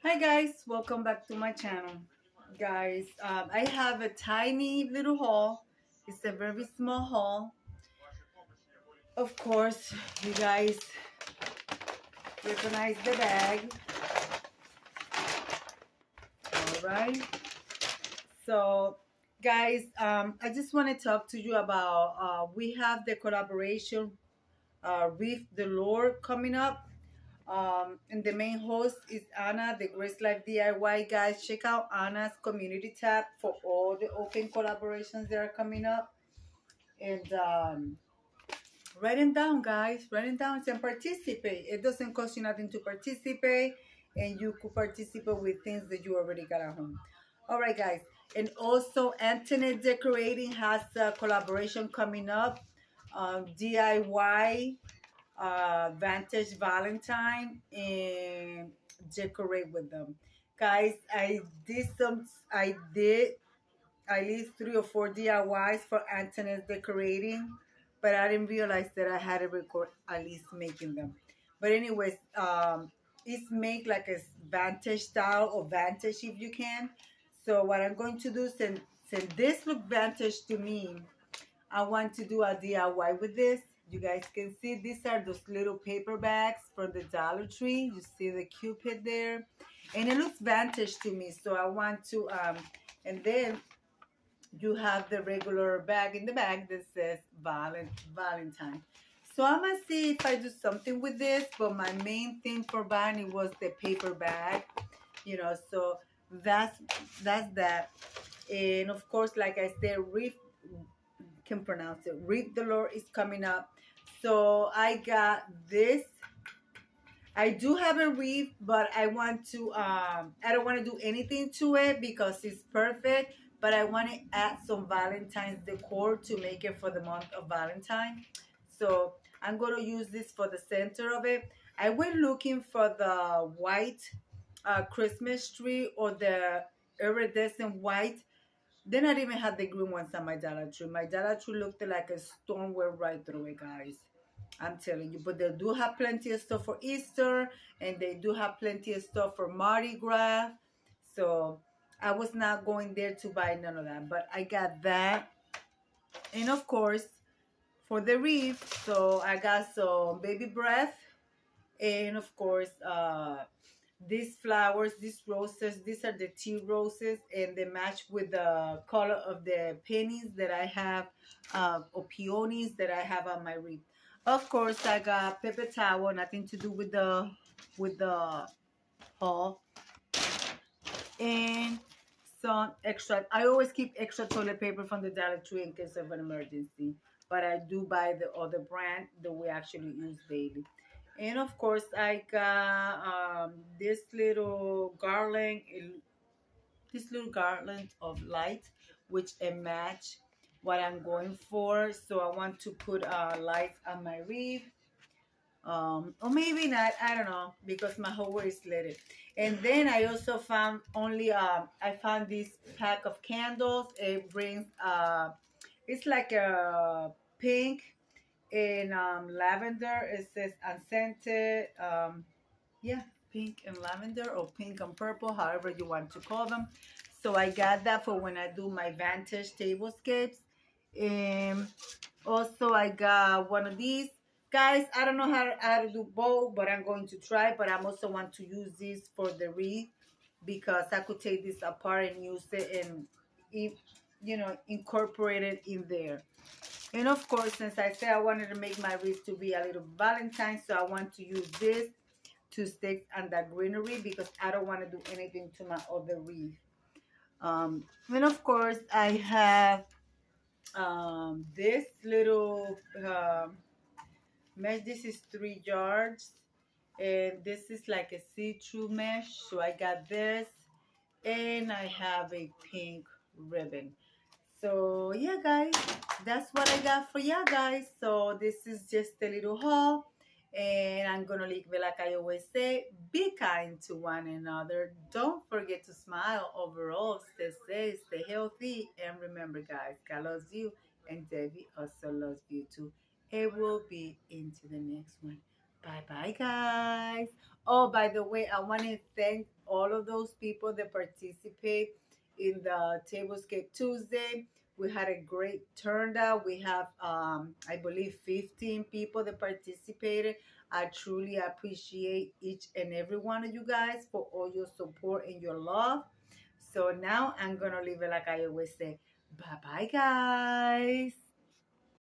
Hi guys, welcome back to my channel. Guys, I have a tiny little haul. It's a very small haul. Of course, you guys recognize the bag. All right. So, guys, I just want to talk to you about we have the collaboration with the Lord coming up. And the main host is Anna, the Grace Life DIY. Guys, check out Anna's community tab for all the open collaborations that are coming up. And write them down, guys. Write them down and participate. It doesn't cost you nothing to participate, and you could participate with things that you already got at home. All right, guys. And also, Antoinette Decorating has a collaboration coming up. DIY Vantage Valentine and decorate with them. Guys, I did at least 3 or 4 DIYs for Antoinette's decorating, but I didn't realize that I had to record at least making them. But anyways, it's make like a vantage style or vantage if you can. So what I'm going to do, since this look vantage to me, I want to do a DIY with this. You guys can see these are those little paper bags from the Dollar Tree. You see the Cupid there. And it looks vantage to me. So I want to, and then you have the regular bag in the bag that says Valentine. So I'm going to see if I do something with this. But my main thing for buying it was the paper bag. So that's that. And of course, like I said, can pronounce it. Reap the Lord is coming up. So I got this. I do have a wreath, but I want to I don't want to do anything to it because it's perfect. But I want to add some Valentine's decor to make it for the month of Valentine. So I'm going to use this for the center of it. I went looking for the white Christmas tree or the iridescent white. Then I even had the green ones on my Dollar Tree. My Dollar Tree looked like a storm went right through it, guys. I'm telling you. But they do have plenty of stuff for Easter, and they do have plenty of stuff for Mardi Gras. So I was not going there to buy none of that. But I got that. And of course, for the wreath, so I got some baby breath. And of course, these flowers, these roses, these are the tea roses, and they match with the color of the pennies that I have, or peonies that I have on my wreath. Of course, I got paper towel, nothing to do with the haul, and some extra. I always keep extra toilet paper from the Dollar Tree in case of an emergency, but I do buy the other brand that we actually use daily. And of course, I got this little garland, of light, which it match what I'm going for. So I want to put lights on my wreath, or maybe not. I don't know because my whole way is lit. And then I also found I found this pack of candles. It brings it's like a pink in lavender. It says unscented. Yeah, pink and lavender, or pink and purple, however you want to call them. So I got that for when I do my Vantage tablescapes. And also I got one of these. Guys, I don't know how to do both, but I'm going to try. But I also want to use this for the wreath because I could take this apart and use it and, incorporate it in there. And of course, since I said I wanted to make my wreath to be a little Valentine, so I want to use this to stick on that greenery because I don't want to do anything to my other wreath. And of course, I have this little mesh. This is 3 yards, and this is like a see-through mesh. So I got this, and I have a pink ribbon. So yeah, guys, that's what I got for you guys. So this is just a little haul, and I'm gonna leave it like I always say: be kind to one another. Don't forget to smile. Overall, stay safe, stay healthy, and remember, guys, God loves you, and Debbie also loves you too. It will be into the next one. Bye bye, guys. Oh, by the way, I want to thank all of those people that participate in the Tablescape Tuesday. We had a great turnout. We have, I believe, 15 people that participated. I truly appreciate each and every one of you guys for all your support and your love. So now I'm going to leave it like I always say. Bye bye, guys.